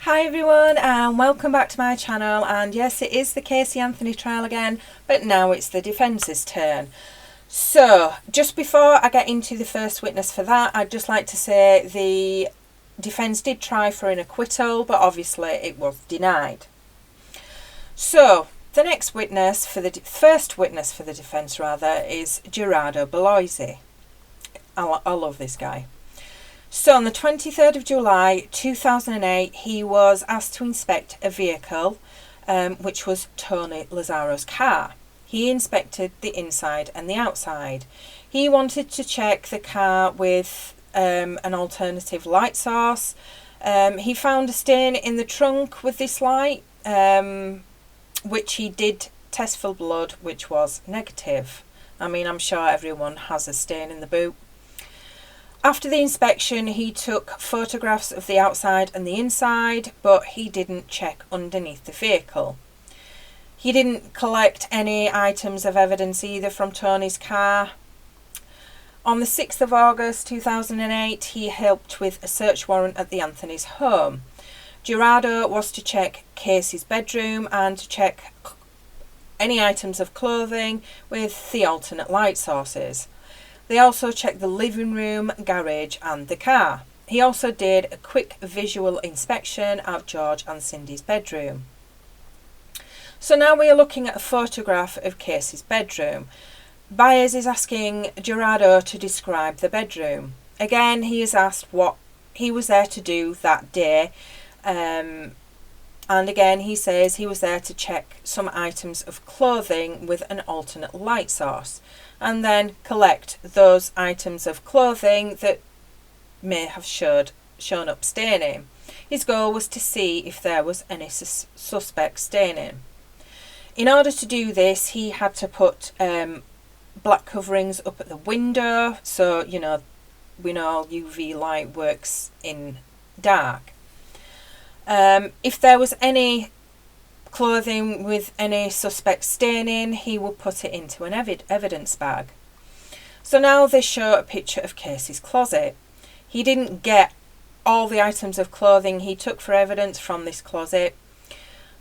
Hi everyone and welcome back to my channel, and yes, it is the Casey Anthony trial again, but now it's the defence's turn. So just before I get into the first witness for that, I'd just like to say the defence did try for an acquittal, but obviously it was denied. So the next witness for the first witness for the defence rather is Gerardo Bloise. I love this guy. So on the 23rd of July 2008, he was asked to inspect a vehicle, which was Tony Lazzaro's car. He inspected the inside and the outside. He wanted to check the car with an alternative light source. He found a stain in the trunk with this light, which he did test for blood, which was negative. I mean, I'm sure everyone has a stain in the boot. After the inspection, he took photographs of the outside and the inside, but he didn't check underneath the vehicle. He didn't collect any items of evidence either from Tony's car. On the 6th of August 2008, he helped with a search warrant at the Anthony's home. Gerardo was to check Casey's bedroom and to check any items of clothing with the alternate light sources. They also checked the living room, garage and the car. He also did a quick visual inspection of George and Cindy's bedroom. So now we are looking at a photograph of Casey's bedroom. Byers is asking Gerardo to describe the bedroom. Again, he is asked what he was there to do that day. And again, he says he was there to check some items of clothing with an alternate light source, and then collect those items of clothing that may have shown up staining. His goal was to see if there was any suspect staining. In order to do this, he had to put black coverings up at the window, so we know UV light works in dark. If there was any clothing with any suspect staining, he would put it into an evidence bag. So now they show a picture of Casey's closet. He didn't get all the items of clothing he took for evidence from this closet.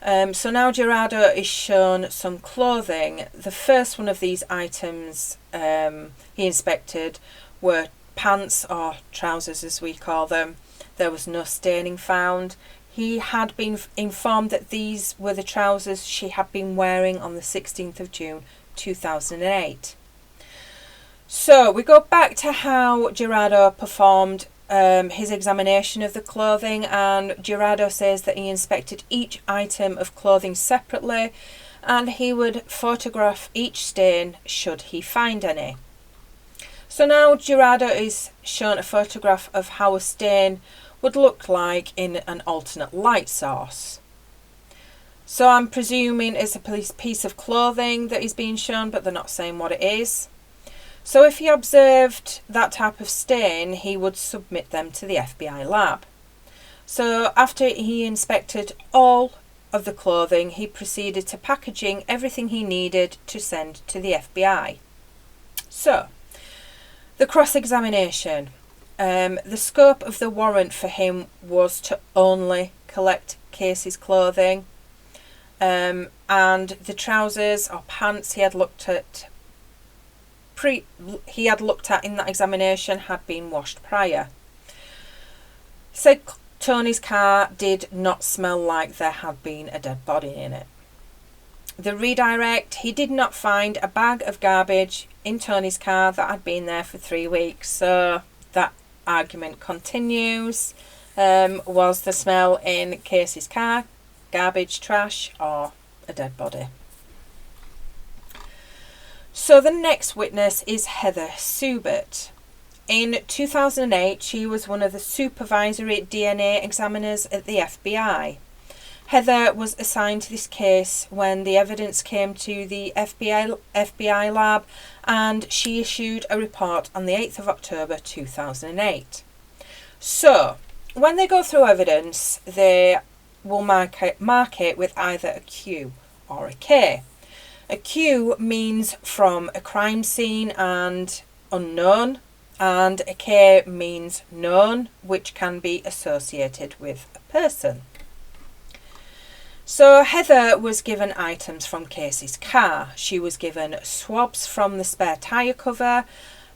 So now Gerardo is shown some clothing. The first one of these items he inspected were pants, or trousers as we call them. There was no staining found. He had been informed that these were the trousers she had been wearing on the 16th of June 2008. So we go back to how Gerardo performed his examination of the clothing, and Gerardo says that he inspected each item of clothing separately and he would photograph each stain should he find any. So now Gerardo is shown a photograph of how a stain would look like in an alternate light source. So I'm presuming it's a piece of clothing that is being shown, but they're not saying what it is. So if he observed that type of stain, he would submit them to the FBI lab. So after he inspected all of the clothing, he proceeded to packaging everything he needed to send to the FBI. So the cross-examination. The scope of the warrant for him was to only collect Casey's clothing, and the trousers or pants he had looked at in that examination had been washed prior. Said Tony's car did not smell like there had been a dead body in it. The redirect, he did not find a bag of garbage in Tony's car that had been there for 3 weeks, so that argument continues. Was the smell in Casey's car garbage, trash, or a dead body? So the next witness is Heather Seubert. In 2008, she was one of the supervisory DNA examiners at the FBI. Heather was assigned to this case when the evidence came to the FBI lab, and she issued a report on the 8th of October 2008. So when they go through evidence, they will mark it with either a Q or a K. A Q means from a crime scene and unknown, and a K means known, which can be associated with a person. So Heather was given items from Casey's car. She was given swabs from the spare tyre cover,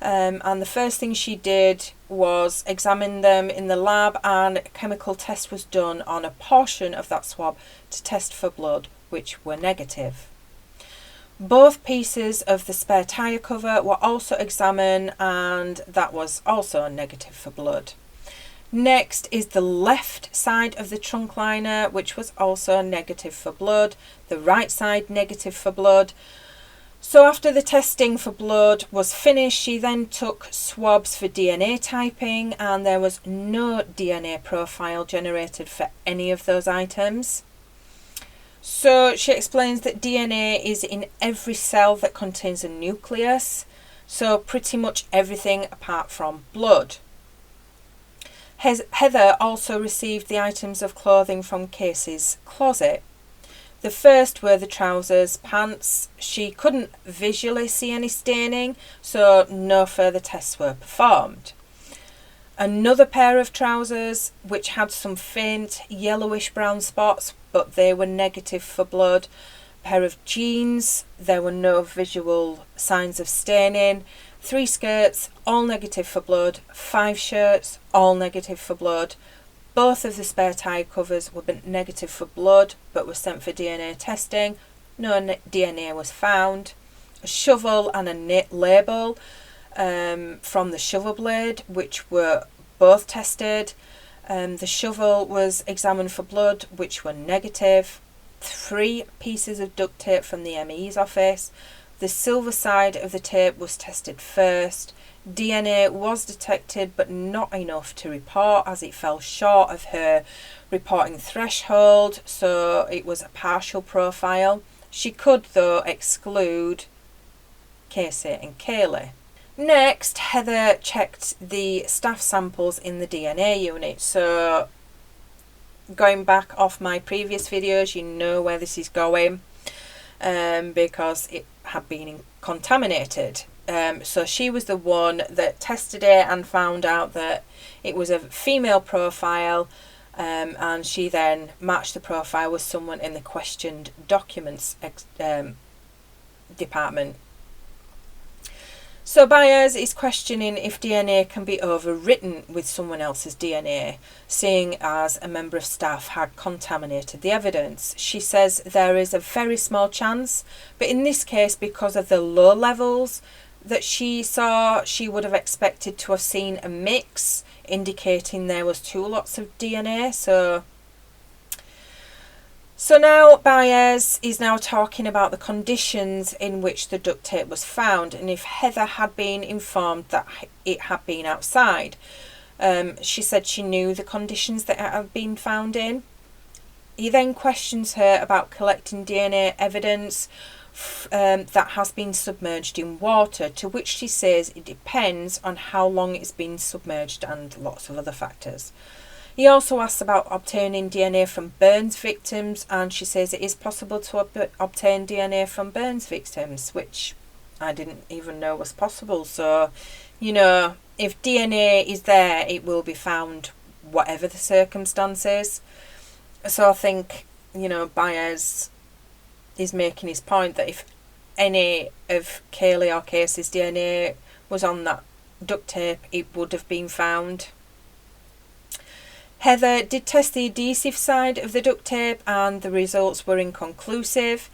and the first thing she did was examine them in the lab, and a chemical test was done on a portion of that swab to test for blood, which were negative. Both pieces of the spare tyre cover were also examined, and that was also negative for blood. Next is the left side of the trunk liner, which was also negative for blood. The right side negative for blood. So after the testing for blood was finished, she then took swabs for DNA typing, and there was no DNA profile generated for any of those items. So she explains that DNA is in every cell that contains a nucleus, so pretty much everything apart from blood. Heather also received the items of clothing from Casey's closet. The first were the trousers, pants. She couldn't visually see any staining, so no further tests were performed. Another pair of trousers, which had some faint yellowish brown spots, but they were negative for blood. A pair of jeans, there were no visual signs of staining. 3 skirts, all negative for blood. 5 shirts, all negative for blood. Both of the spare tyre covers were negative for blood, but were sent for DNA testing. No DNA was found. A shovel and a label from the shovel blade, which were both tested. The shovel was examined for blood, which were negative. 3 pieces of duct tape from the ME's office. The silver side of the tape was tested first. DNA was detected, but not enough to report, as it fell short of her reporting threshold, so it was a partial profile. She could, though, exclude Casey and Kaylee. Next, Heather checked the staff samples in the DNA unit. So going back off my previous videos, you know where this is going, because it had been contaminated. So she was the one that tested it and found out that it was a female profile, and she then matched the profile with someone in the questioned documents department. So Byers is questioning if DNA can be overwritten with someone else's DNA, seeing as a member of staff had contaminated the evidence. She says there is a very small chance, but in this case, because of the low levels that she saw, she would have expected to have seen a mix, indicating there was 2 lots of DNA. So now Byers is now talking about the conditions in which the duct tape was found, and if Heather had been informed that it had been outside. She said she knew the conditions that it had been found in. He then questions her about collecting DNA evidence that has been submerged in water, to which she says it depends on how long it's been submerged and lots of other factors. He also asks about obtaining DNA from burns victims, and she says it is possible to obtain DNA from burns victims, which I didn't even know was possible. So, you know, if DNA is there, it will be found whatever the circumstances. So I think, you know, Byers is making his point that if any of Kaylee or Casey's DNA was on that duct tape, it would have been found. Heather did test the adhesive side of the duct tape, and the results were inconclusive,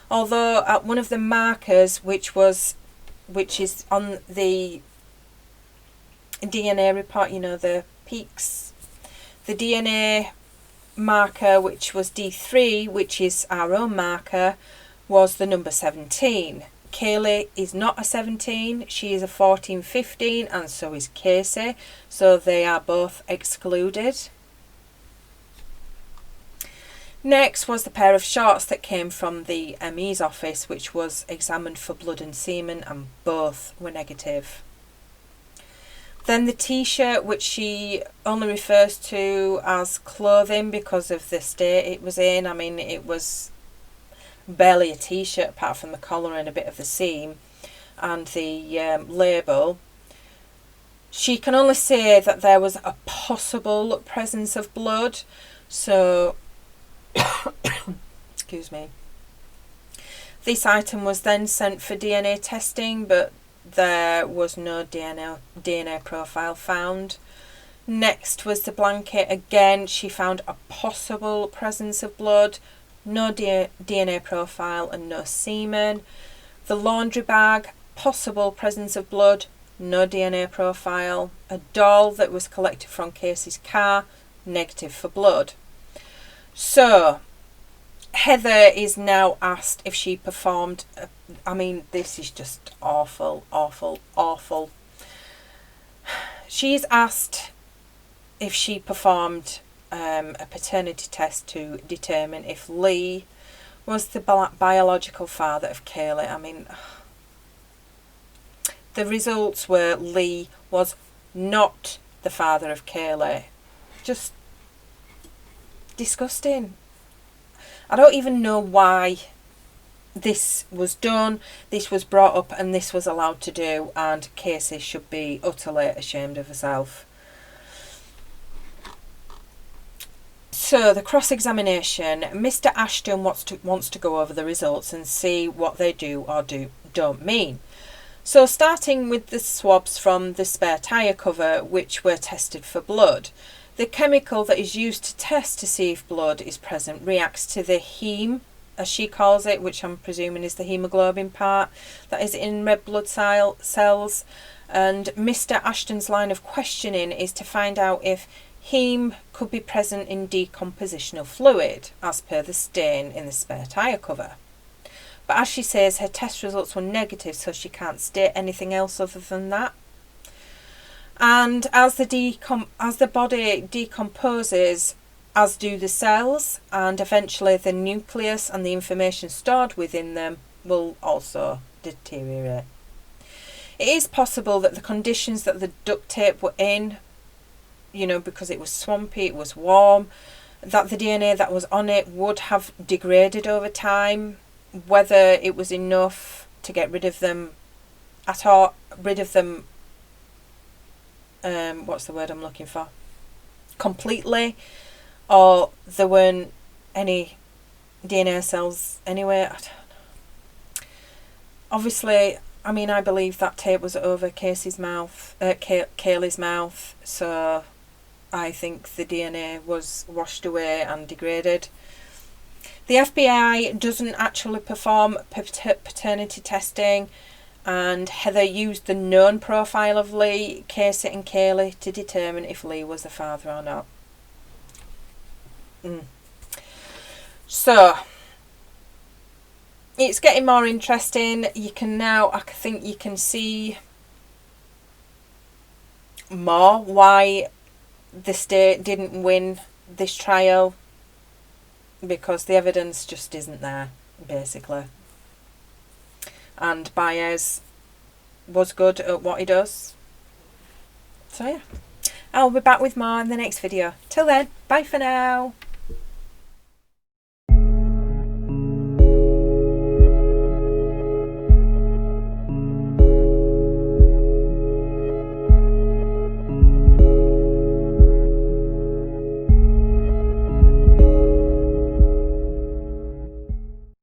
although at one of the markers, which is on the DNA report, you know, the peaks, the DNA marker, which was D3, which is our own marker, was the number 17. Kaylee is not a 17, she is a 14-15, and so is Casey, so they are both excluded. Next was the pair of shorts that came from the ME's office, which was examined for blood and semen, and both were negative. Then the t-shirt, which she only refers to as clothing because of the state it was in. I mean, it was barely a t-shirt apart from the collar and a bit of the seam and the label. She can only say that there was a possible presence of blood, so excuse me. This item was then sent for DNA testing, but there was no DNA profile found. Next was the blanket. Again, she found a possible presence of blood, no DNA profile and no semen. The laundry bag, possible presence of blood, no DNA profile. A doll that was collected from Casey's car, negative for blood. So Heather is now asked if she performed, I mean, this is just awful, awful, awful. She's asked if she performed a paternity test to determine if Lee was the biological father of Kaylee. I mean, the results were Lee was not the father of Kaylee. Just disgusting. I don't even know why this was done, this was brought up and this was allowed to do, and Casey should be utterly ashamed of herself. So the cross-examination, Mr. Ashton wants to go over the results and see what they do or don't mean. So starting with the swabs from the spare tyre cover, which were tested for blood. The chemical that is used to test to see if blood is present reacts to the heme, as she calls it, which I'm presuming is the hemoglobin part that is in red blood cells. And Mr. Ashton's line of questioning is to find out if heme could be present in decompositional fluid, as per the stain in the spare tyre cover. But as she says, her test results were negative, so she can't state anything else other than that. And as the body decomposes, as do the cells, and eventually the nucleus and the information stored within them will also deteriorate. It is possible that the conditions that the duct tape were in, you know, because it was swampy, it was warm, that the DNA that was on it would have degraded over time. Whether it was enough to get rid of them at all, what's the word I'm looking for? Completely, or there weren't any DNA cells anyway. I don't know. Obviously, I mean, I believe that tape was over Casey's mouth, Kaylee's mouth, so I think the DNA was washed away and degraded. The FBI doesn't actually perform paternity testing, and Heather used the known profile of Lee, Casey and Kaylee to determine if Lee was the father or not. So it's getting more interesting. You can now, I think you can see more why the state didn't win this trial, because the evidence just isn't there, basically. And Baez was good at what he does. So yeah, I'll be back with more in the next video. Till then, bye for now.